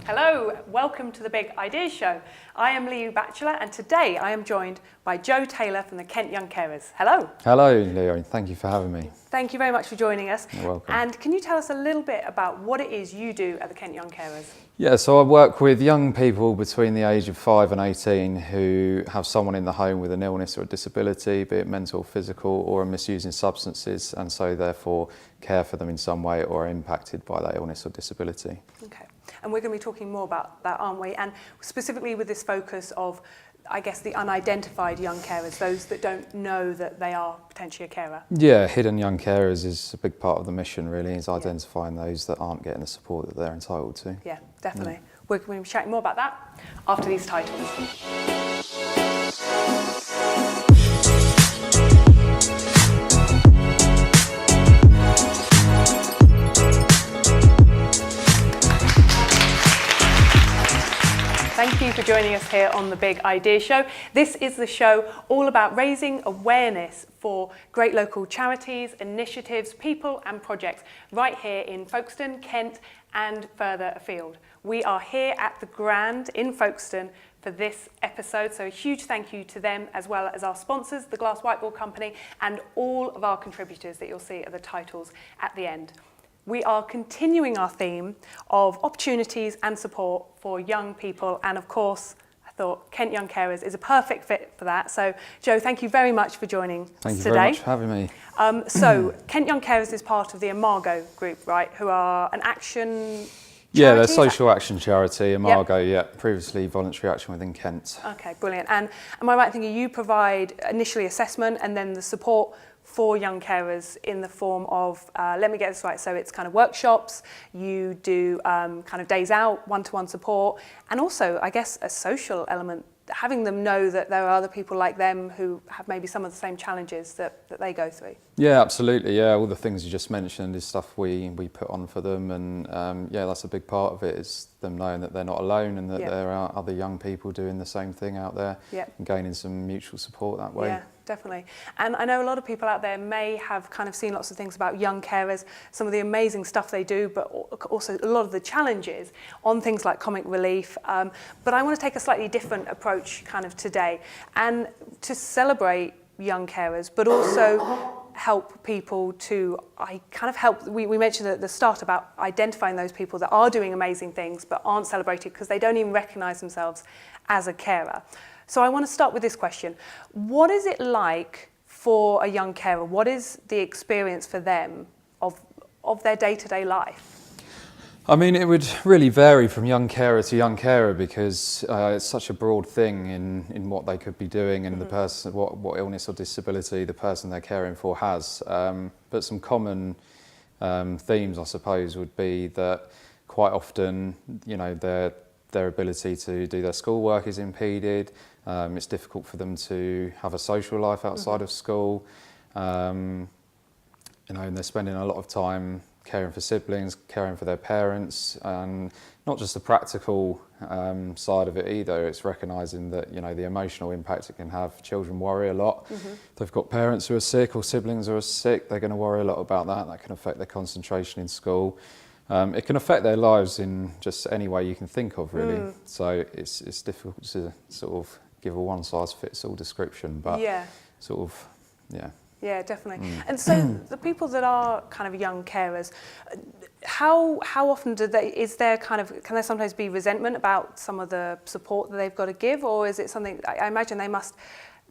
Hello, welcome to the Big Ideas Show. I am Liu Batchelor and today I am joined by Joe Taylor from the Kent Young Carers. Hello. Hello, Leo. Thank you for having me. Thank you very much for joining us. You're welcome. And can you tell us a little bit about what it is you do at the Kent Young Carers? Yeah, so I work with young people between the age of 5 and 18 who have someone in the home with an illness or a disability, be it mental, physical, or are misusing substances, and so therefore care for them in some way or are impacted by that illness or disability. Okay. And we're going to be talking more about that, aren't we? And specifically with this focus of, I guess, the unidentified young carers, those that don't know that they are potentially a carer. Yeah, hidden young carers is a big part of the mission, really, is identifying those that aren't getting the support that they're entitled to. Yeah, definitely. We're going to be chatting more about that after these titles. Thank you for joining us here on the Big Idea Show. This is the show all about raising awareness for great local charities, initiatives, people and projects right here in Folkestone, Kent and further afield. We are here at the Grand in Folkestone for this episode, so a huge thank you to them as well as our sponsors, the Glass Whiteboard Company, and all of our contributors that you'll see at the titles at the end. We are continuing our theme of opportunities and support for young people, and of course, I thought Kent Young Carers is a perfect fit for that. So, Joe, thank you very much for joining us today. Thank you very much for having me. So, Kent Young Carers is part of the Imago group, right? Who are an action Yeah, they're charity? social action charity, Imago, previously voluntary action within Kent. Okay, brilliant. And am I right in thinking you provide initially assessment and then the support for young carers in the form of, let me get this right, so it's kind of workshops, you do kind of days out, one-to-one support, and also, I guess, a social element, having them know that there are other people like them who have maybe some of the same challenges that they go through. Yeah, absolutely. Yeah, all the things you just mentioned is stuff we put on for them, and yeah, that's a big part of it, is them knowing that they're not alone and that there are other young people doing the same thing out there and gaining some mutual support that way. Yeah, definitely. And I know a lot of people out there may have kind of seen lots of things about young carers, some of the amazing stuff they do, but also a lot of the challenges on things like comic relief. But I want to take a slightly different approach kind of today, and to celebrate young carers, but also help people to, we mentioned at the start about identifying those people that are doing amazing things but aren't celebrated because they don't even recognise themselves as a carer. So I want to start with this question. What is it like for a young carer? What is the experience for them of their day-to-day life? I mean, it would really vary from young carer to young carer because it's such a broad thing in what they could be doing and the person, what illness or disability the person they're caring for has. But some common themes, I suppose, would be that quite often, you know, their ability to do their schoolwork is impeded. It's difficult for them to have a social life outside of school. You know, and they're spending a lot of time caring for siblings, caring for their parents, and not just the practical side of it either. It's recognising that, you know, the emotional impact it can have. Children worry a lot. If they've got parents who are sick or siblings who are sick, they're going to worry a lot about that. That can affect their concentration in school. It can affect their lives in just any way you can think of, really. So it's difficult to sort of give a one-size-fits-all description, but sort of, yeah. Yeah, definitely. And so the people that are kind of young carers, how often can there sometimes be resentment about some of the support that they've got to give, or is it something, I imagine they must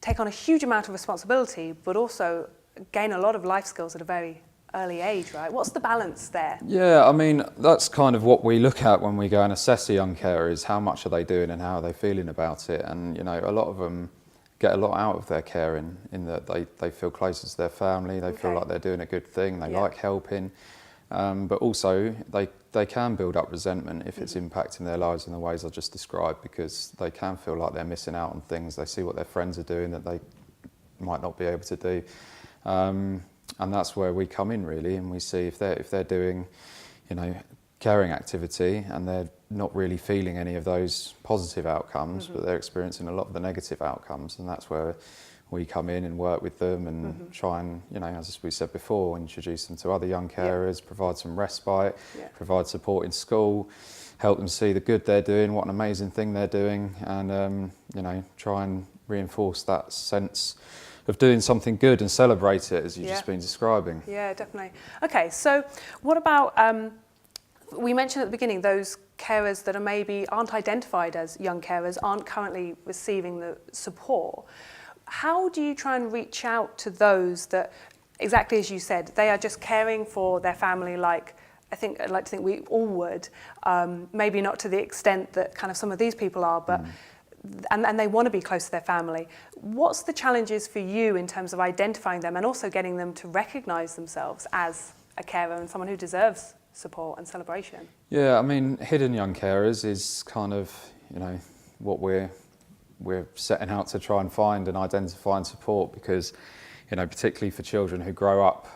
take on a huge amount of responsibility, but also gain a lot of life skills at a very early age, right? What's the balance there? Yeah, I mean, that's kind of what we look at when we go and assess a young carer, is how much are they doing and how are they feeling about it. And, you know, a lot of them get a lot out of their caring in that they feel closer to their family, they feel like they're doing a good thing, they like helping, but also they can build up resentment if it's impacting their lives in the ways I just described, because they can feel like they're missing out on things. They see what their friends are doing that they might not be able to do, and that's where we come in, really, and we see if they're doing, you know, caring activity and they're not really feeling any of those positive outcomes, but they're experiencing a lot of the negative outcomes, and that's where we come in and work with them and try and, you know, as we said before, introduce them to other young carers, provide some respite, provide support in school, help them see the good they're doing, what an amazing thing they're doing, and try and reinforce that sense of doing something good and celebrate it, as you've just been describing. Yeah, definitely. Okay, so what about, we mentioned at the beginning, those carers that aren't identified as young carers, aren't currently receiving the support. How do you try and reach out to those that, exactly as you said, they are just caring for their family like, I'd like to think we all would, maybe not to the extent that kind of some of these people are, but and they want to be close to their family. What's the challenges for you in terms of identifying them and also getting them to recognise themselves as a carer and someone who deserves support and celebration? Yeah, I mean, hidden young carers is kind of, what we're setting out to try and find and identify and support, because, particularly for children who grow up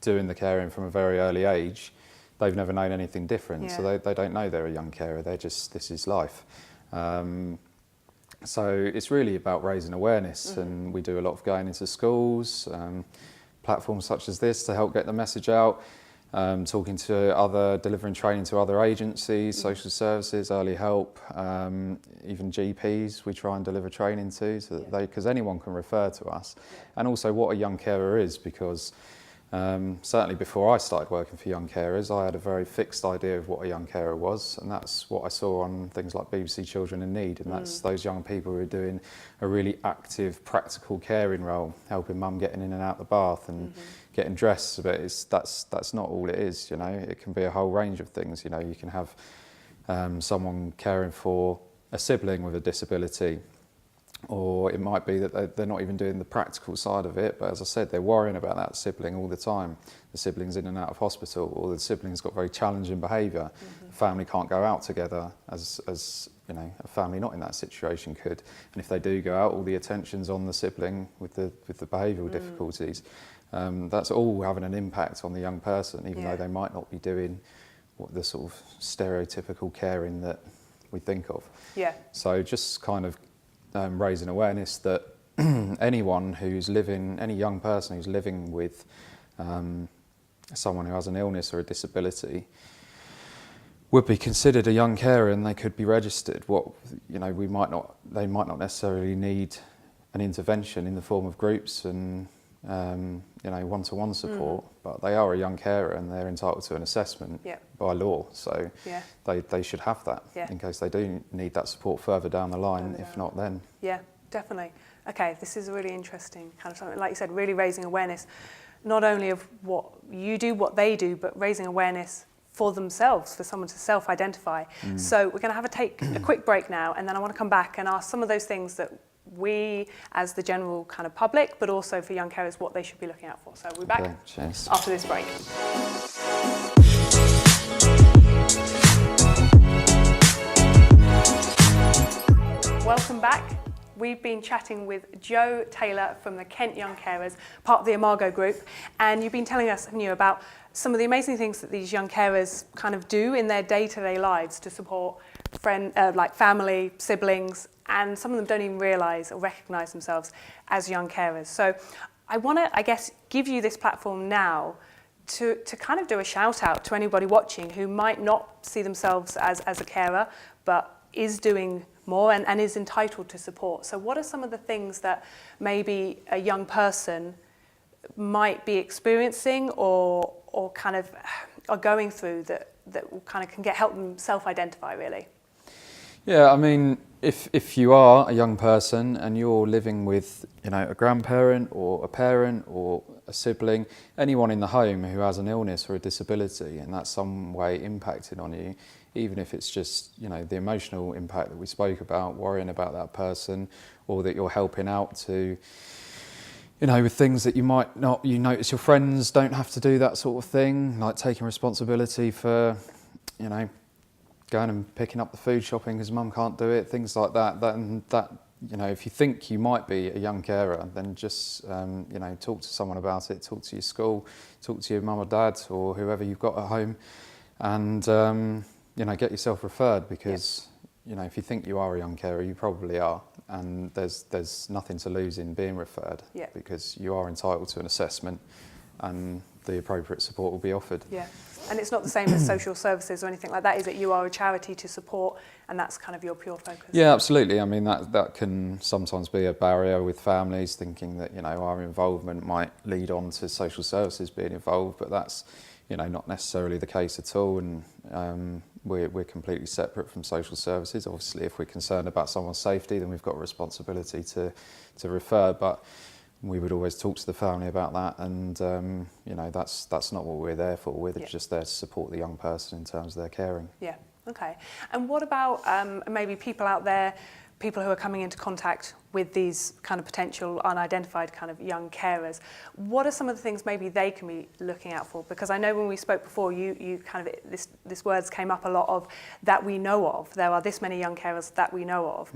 doing the caring from a very early age, they've never known anything different. Yeah. So they don't know they're a young carer, this is life. So it's really about raising awareness, and we do a lot of going into schools, platforms such as this to help get the message out, talking to delivering training to other agencies, social services, early help, even GPs we try and deliver training to, so that because anyone can refer to us, and also what a young carer is, because certainly before I started working for young carers, I had a very fixed idea of what a young carer was, and that's what I saw on things like BBC Children in Need, and that's those young people who are doing a really active, practical caring role, helping mum getting in and out the bath and getting dressed. But that's not all it is. It can be a whole range of things. You can have someone caring for a sibling with a disability. Or it might be that they're not even doing the practical side of it, but as I said, they're worrying about that sibling all the time. The sibling's in and out of hospital, or the sibling's got very challenging behaviour. The family can't go out together as a family not in that situation could. And if they do go out, all the attention's on the sibling with the behavioural difficulties. That's all having an impact on the young person, even though they might not be doing what the sort of stereotypical caring that we think of. Yeah. So just kind of raising awareness that any young person who's living with someone who has an illness or a disability would be considered a young carer, and they could be registered. They might not necessarily need an intervention in the form of groups and one-to-one support, but they are a young carer and they're entitled to an assessment by law. So they should have that in case they do need that support further down the line. If not, then. Yeah, definitely. Okay, this is a really interesting kind of something. Like you said, really raising awareness, not only of what you do, what they do, but raising awareness for themselves, for someone to self-identify. So we're going to have a quick break now, and then I want to come back and ask some of those things that we, as the general kind of public, but also for young carers, what they should be looking out for. So we'll be back after this break. Welcome back. We've been chatting with Jo Taylor from the Kent Young Carers, part of the Imago Group, and you've been telling us, haven't you, about some of the amazing things that these young carers kind of do in their day-to-day lives to support like family, siblings, and some of them don't even realise or recognise themselves as young carers. So I want to, I guess, give you this platform now to kind of do a shout out to anybody watching who might not see themselves as a carer, but is doing more and is entitled to support. So what are some of the things that maybe a young person might be experiencing or kind of are going through that kind of can help them self-identify, really? Yeah, I mean, if you are a young person and you're living with, a grandparent or a parent or a sibling, anyone in the home who has an illness or a disability, and that's some way impacted on you, even if it's just, the emotional impact that we spoke about, worrying about that person, or that you're helping out to, with things that you might not, you notice your friends don't have to do that sort of thing, like taking responsibility for, going and picking up the food shopping because mum can't do it, things like that. That if you think you might be a young carer, then just talk to someone about it. Talk to your school, talk to your mum or dad or whoever you've got at home, and get yourself referred, because if you think you are a young carer, you probably are, and there's nothing to lose in being referred, because you are entitled to an assessment, and the appropriate support will be offered. Yeah. And it's not the same as social services or anything like that, is it? You are a charity to support, and that's kind of your pure focus. Yeah, absolutely. I mean, that can sometimes be a barrier with families thinking that, our involvement might lead on to social services being involved, but that's, not necessarily the case at all. And we're completely separate from social services. Obviously, if we're concerned about someone's safety, then we've got a responsibility to refer, but we would always talk to the family about that, and that's not what we're there for. We're just there to support the young person in terms of their caring. Yeah, okay. And what about maybe people out there, people who are coming into contact with these kind of potential unidentified kind of young carers? What are some of the things maybe they can be looking out for? Because I know when we spoke before, you kind of, this words came up a lot of that we know of. There are this many young carers that we know of.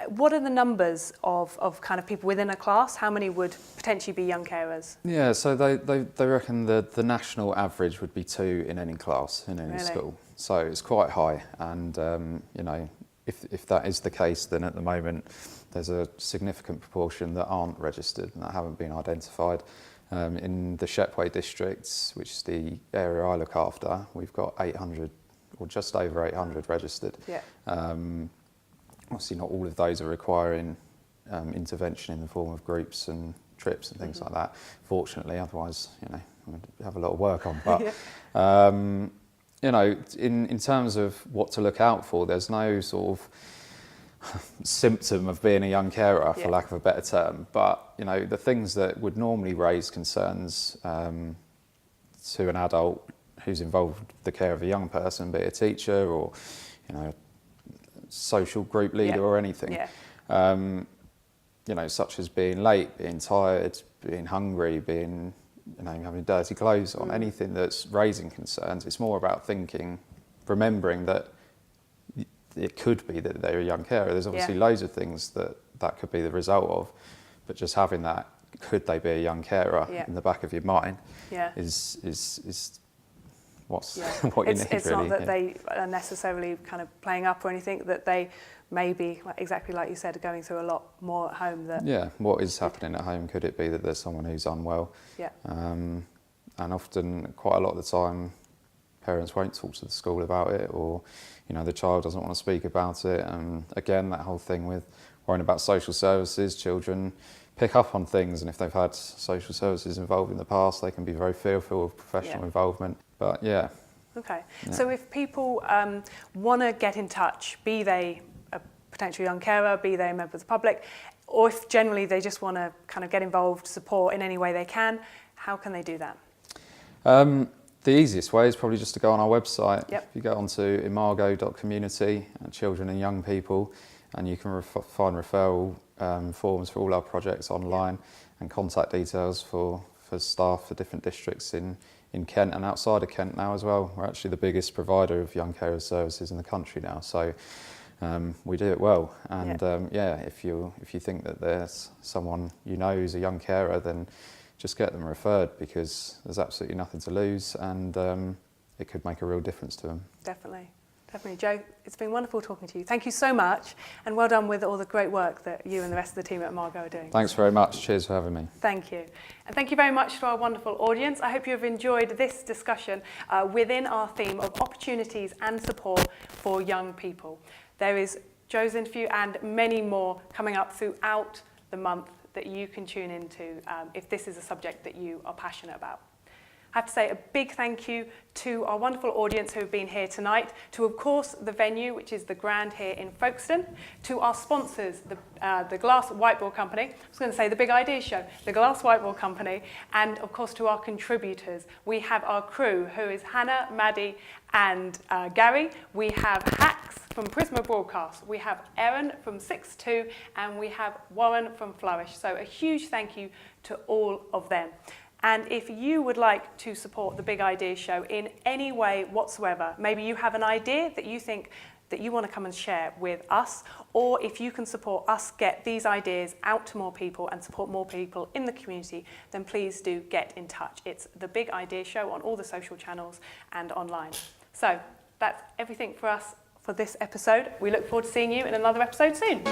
What are the numbers of kind of people within a class? How many would potentially be young carers? Yeah, so they reckon the national average would be 2 in any class, in any school. So it's quite high. And, if that is the case, then at the moment there's a significant proportion that aren't registered and that haven't been identified. In the Shepway districts, which is the area I look after, we've got 800 or just over 800 registered. Yeah. Obviously not all of those are requiring intervention in the form of groups and trips and things like that, fortunately, otherwise, we'd have a lot of work on. But, in terms of what to look out for, there's no sort of symptom of being a young carer, for lack of a better term. But, the things that would normally raise concerns to an adult who's involved with the care of a young person, be it a teacher or, social group leader or anything, such as being late, being tired, being hungry, being, having dirty clothes on, anything that's raising concerns. It's more about remembering that it could be that they're a young carer. There's obviously loads of things that could be the result of, but just having that, could they be a young carer in the back of your mind is what you need, it's really. not that they are necessarily kind of playing up or anything, that they may be, exactly like you said, going through a lot more at home. What is happening at home? Could it be that there's someone who's unwell? And often, quite a lot of the time, parents won't talk to the school about it, or the child doesn't want to speak about it. And again, that whole thing with worrying about social services, children pick up on things, and if they've had social services involved in the past, they can be very fearful of professional involvement. But Okay. So if people want to get in touch, be they a potential young carer, be they a member of the public, or if generally they just want to kind of get involved, support in any way they can, how can they do that? The easiest way is probably just to go on our website. Yep. If you go onto imago.community, children and young people, and you can find referral forms for all our projects online, and contact details for staff for different districts in Kent and outside of Kent now as well. We're actually the biggest provider of young carer services in the country now, so we do it well. And if you think that there's someone who's a young carer, then just get them referred, because there's absolutely nothing to lose, and it could make a real difference to them. Definitely. Jo, it's been wonderful talking to you. Thank you so much, and well done with all the great work that you and the rest of the team at Imago are doing. Thanks very much. Cheers for having me. Thank you. And thank you very much to our wonderful audience. I hope you have enjoyed this discussion within our theme of opportunities and support for young people. There is Jo's interview and many more coming up throughout the month that you can tune into if this is a subject that you are passionate about. I have to say a big thank you to our wonderful audience who have been here tonight, to of course the venue, which is the Grand here in Folkestone, to our sponsors, the Glass Whiteboard Company, I was going to say the Big Ideas Show, the Glass Whiteboard Company, and of course to our contributors. We have our crew, who is Hannah, Maddie and Gary. We have Hacks from Prisma Broadcast, we have Erin from 6-2, and we have Warren from Flourish. So a huge thank you to all of them. And if you would like to support the Big Ideas Show in any way whatsoever, maybe you have an idea that you think that you want to come and share with us, or if you can support us get these ideas out to more people and support more people in the community, then please do get in touch. It's the Big Ideas Show on all the social channels and online. So that's everything for us for this episode. We look forward to seeing you in another episode soon.